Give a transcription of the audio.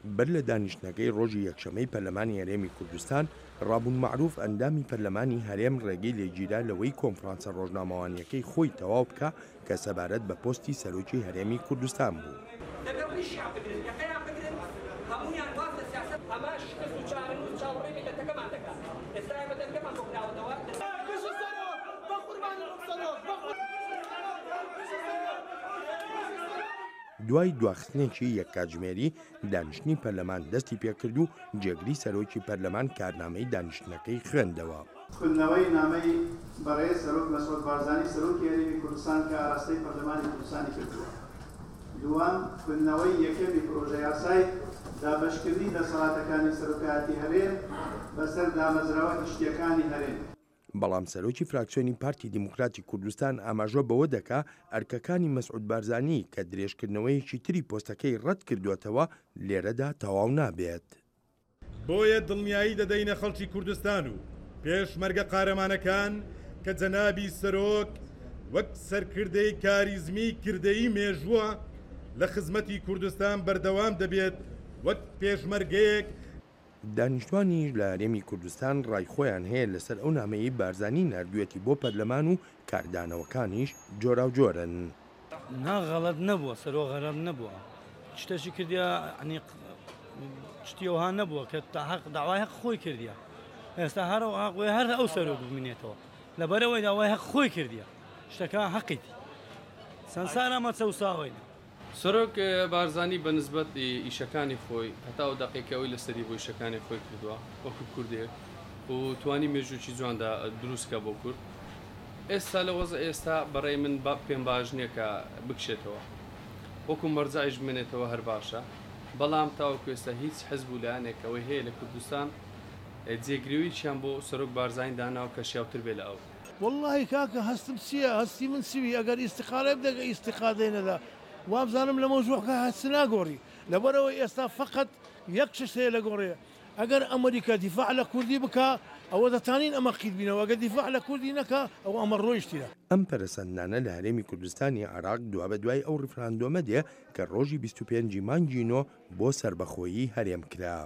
بەر لە دانیشتنەکەی ڕۆژی یەکشەمەی پەرلەمانی هەرێمی کوردستان ڕابوون معروف ئەندامی پەرلەمانی هەرێم ڕێگەی لێگیرا لەوەی کۆنفرانسە ڕۆژنامەوانیەکەی خۆی تەواو بکە کە سەبارەت بە پۆستی سەرۆکی هەرێمی کوردستان بوو. دوای دواخستنێکی یەککاتژمێری دانیشتنی پەرلەمان دەستی پێکرد و جێگری سەرۆکی پەرلەمان کارنامەی دانیشتنەکەی خوێندەوە. خوێندنەوەی نامەی بەڕێز سەرۆک مەسعود بارزانی سەرۆکی هەرێمی کوردستان کە ئاراستەی پەرلەمانی کوردستانی کردووە. دووەم، خوێندنەوەی یەکەمی پرۆژە یاسای دابەشکردنی دەسەڵاتەکانی سەرۆکایەتی هەرێم بەسەر دامەزراوە گشتیەکانی هەرێم. بەڵام سەرۆکی فراکسیۆنی پارتی دیموکراتی کوردستان ئاماژە بەوە دەکا ئەرکەکانی مەسعود بارزانی کە درێژکردنەوەیەکی تری پۆستەکەی ڕەت کردوێتەوە لێرەدا تەواو نابێت. بۆیە دڵنیایی دەدەینە خەڵکی کوردستان و پێشمەرگە قارەمانەکان کە جەنابی سەرۆک وەک سەرکردەی کاریزمی کردەیی مێژووە لە خزمەتی کوردستان بەردەوام دەبێت وەک پێشمەرگەیەک. دانیشتوانی لە هەرێمی کوردستان ڕای خۆیان هەیە لەسەر ئەو نامەیەی بارزانی نردوێتی بۆ پەرلەمان و کاردانەوەکانیش جۆرا و جۆرن. غەڵەت نەبووە، سەرۆک غەڵەت نەبووە، شتێکی کردیا شتی ئەوها نەبووە کە داوای حەق خۆی کردیا. ئێستا هەر ئەو سەرۆک ببینێتەوە لەبەرەوەی داوای حەق خۆی کردیا، شتەکە حەقیتی سەنسار ئەمە چەوساوەینە. سەرۆک بارزانی بە نسبەت ئیشەکانی خۆی هەتا و دەقیقەوەی لەسەری بۆ ئیشەکانی خۆی کردووە وەکو کوردێک و توانی مێژووکی جواندا دروستکە بۆ کورد. ئێستا لە وەزە ئێستا بەڕێی من پێم باش نییە کە بکشێتەوە وەکو مەرجایش بمێنێتەوە هەر باشە، بەڵام تاوەکو ئێستا هیچ حەزب و لایەنێکەوەی هەیە لە کوردستان جێگرێوییان بۆ سەرۆک بارزانی داناوە کە شیاوتر بێ لە ئەو. وەڵڵاهی کاکە هەستم چییە؟ هەستی من چوی ئەگەر ئیستیقالە بدەگە ئیستیقادەی نەدا وابزانم لە مۆژوعەکە هەست ناگۆڕی، لەبەرەوەی ئێستا فقط یەک شت هەیە لە گۆڕەیە، ئەگەر ئەمریکا دیفاع لە کوردی بکە ئەوە دەتانین ئەمە قیت بینەوە، ئەگەر دیفاع لە کوردی نەکە ئەوە ئەمە ڕۆیشتیە. ئەم پەرەسەندانە لە هەرێمی کوردستانی عێراق دوا بە دوای ئەو ڕفراندۆمە دێ کە ڕۆژی 25 مانگی نۆ بۆ سربەخۆیی هەرێم کرا.